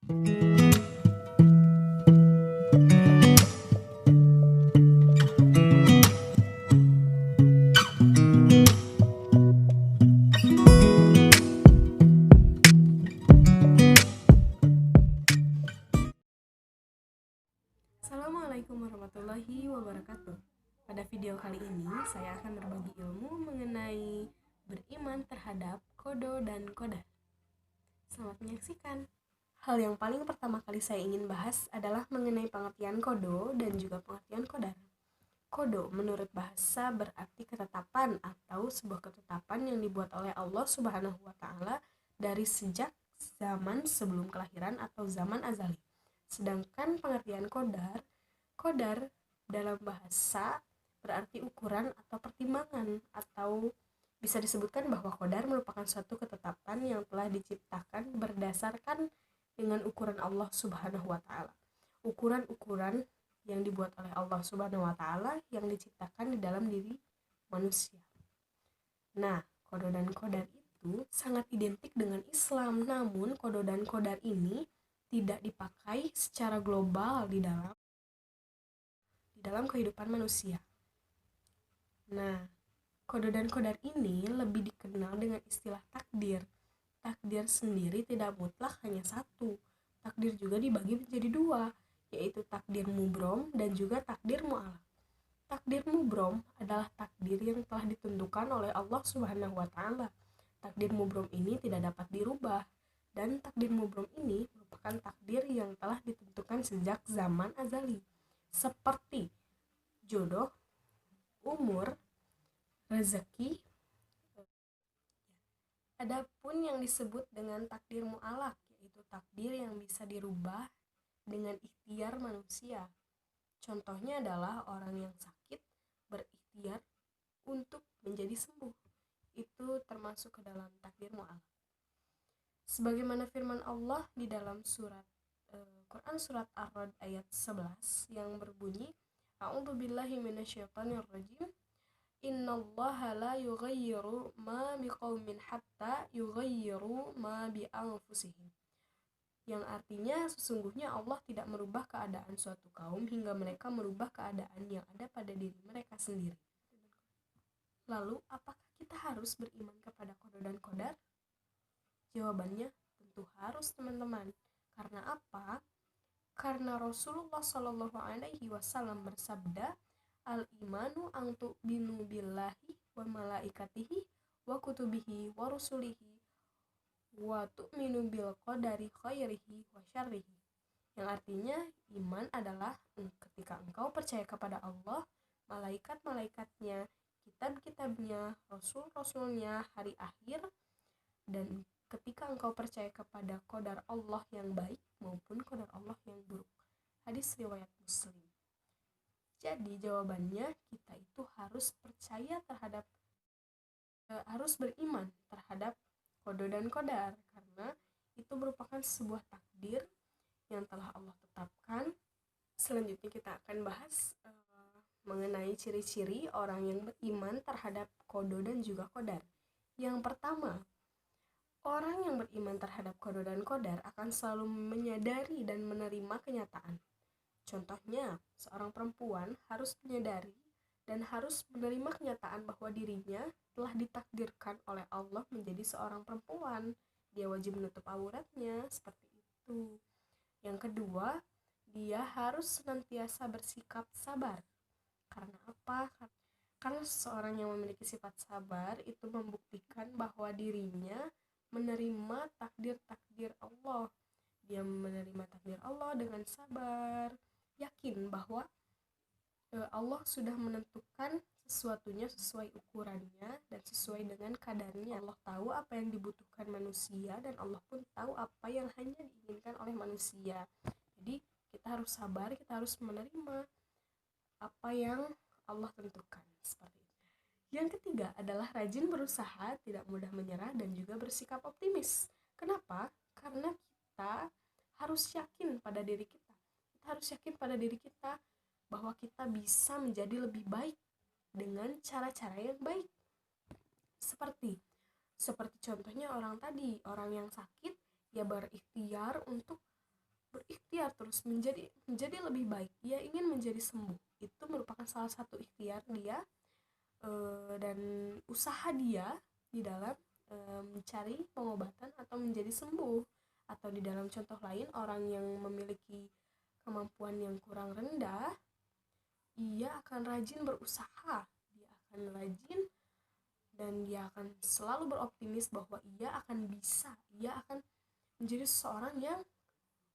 Assalamualaikum warahmatullahi wabarakatuh. Pada video kali ini saya akan berbagi ilmu mengenai beriman terhadap kodo dan kodar. Selamat menyaksikan. Hal yang paling pertama kali saya ingin bahas adalah mengenai pengertian kodo dan juga pengertian kodar. Kodo menurut bahasa berarti ketetapan atau sebuah ketetapan yang dibuat oleh Allah Subhanahu wa Ta'ala dari sejak zaman sebelum kelahiran atau zaman azali. Sedangkan pengertian kodar dalam bahasa berarti ukuran atau pertimbangan, atau bisa disebutkan bahwa kodar merupakan suatu ketetapan yang telah diciptakan berdasarkan dengan ukuran Allah Subhanahu wa Ta'ala. Ukuran-ukuran yang dibuat oleh Allah Subhanahu wa Ta'ala yang diciptakan di dalam diri manusia. Nah, kodo dan kodar itu sangat identik dengan Islam, namun kodo dan kodar ini tidak dipakai secara global di dalam kehidupan manusia. Nah, kodo dan kodar ini lebih dikenal dengan istilah takdir. Takdir sendiri tidak mutlak hanya satu. Takdir juga dibagi menjadi dua, yaitu takdir mubrom dan juga takdir mu'alaq. Takdir mubrom adalah takdir yang telah ditentukan oleh Allah Subhanahu wa Ta'ala. Takdir mubrom ini tidak dapat dirubah, dan takdir mubrom ini merupakan takdir yang telah ditentukan sejak zaman azali, seperti jodoh, umur, rezeki. Adapun yang disebut dengan takdir mu'alaq, yaitu takdir yang bisa dirubah dengan ikhtiar manusia. Contohnya adalah orang yang sakit berikhtiar untuk menjadi sembuh. Itu termasuk ke dalam takdir mu'alaq. Sebagaimana firman Allah di dalam Quran surat Ar-Ra'd ayat 11 yang berbunyi, A'udzubillahi minasyaitonirrajim. Innallaha la yughayyiru ma biqaumin hatta yughayyiru ma bi anfusihim. Yang artinya sesungguhnya Allah tidak merubah keadaan suatu kaum hingga mereka merubah keadaan yang ada pada diri mereka sendiri. Lalu, apakah kita harus beriman kepada kodo dan kodar? Jawabannya tentu harus, teman-teman. Karena apa? Karena Rasulullah Shallallahu Alaihi Wasallam bersabda, al-imanu an tu'minu billahi wa malaikatihi wa kutubihi wa rusulihi wa tu'minu bil qadari khairihi wa syarrihi. Yang artinya iman adalah ketika engkau percaya kepada Allah, malaikat-malaikatnya, kitab-kitabnya, rasul-rasulnya, hari akhir, dan ketika engkau percaya kepada qadar Allah yang baik maupun qadar Allah yang buruk. Hadis riwayat Muslim. Jadi jawabannya kita itu harus beriman terhadap kodo dan kodar, karena itu merupakan sebuah takdir yang telah Allah tetapkan. Selanjutnya kita akan bahas mengenai ciri-ciri orang yang beriman terhadap kodo dan juga kodar. Yang pertama, orang yang beriman terhadap kodo dan kodar akan selalu menyadari dan menerima kenyataan. Contohnya, seorang perempuan harus menyadari dan harus menerima kenyataan bahwa dirinya telah ditakdirkan oleh Allah menjadi seorang perempuan. Dia wajib menutup auratnya, seperti itu. Yang kedua, dia harus senantiasa bersikap sabar. Karena apa? Karena seseorang yang memiliki sifat sabar itu membuktikan bahwa dirinya menerima takdir-takdir Allah. Dia menerima takdir Allah dengan sabar, yakin bahwa Allah sudah menentukan sesuatunya sesuai ukurannya dan sesuai dengan kadarnya. Allah tahu apa yang dibutuhkan manusia dan Allah pun tahu apa yang hanya diinginkan oleh manusia. Jadi kita harus sabar, kita harus menerima apa yang Allah tentukan, seperti itu. Yang ketiga adalah rajin berusaha, tidak mudah menyerah, dan juga bersikap optimis. Kenapa? Karena kita harus yakin pada diri kita. Kita harus yakin pada diri kita bahwa kita bisa menjadi lebih baik dengan cara-cara yang baik. Seperti contohnya orang tadi, orang yang sakit, dia berikhtiar untuk berikhtiar terus menjadi lebih baik. Dia ingin menjadi sembuh. Itu merupakan salah satu ikhtiar dia dan usaha dia di dalam mencari pengobatan atau menjadi sembuh. Atau di dalam contoh lain, orang yang memiliki kemampuan yang kurang rendah, ia akan rajin berusaha, dia akan rajin dan dia akan selalu beroptimis bahwa ia akan bisa, ia akan menjadi seseorang yang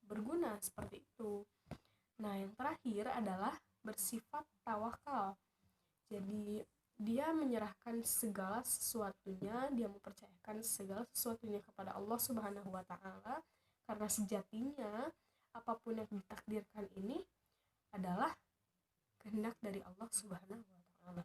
berguna seperti itu. Nah, yang terakhir adalah bersifat tawakal. Jadi dia menyerahkan segala sesuatunya, dia mempercayakan segala sesuatunya kepada Allah Subhanahu wa taala, karena sejatinya apapun yang ditakdirkan ini adalah kehendak dari Allah Subhanahu wa taala.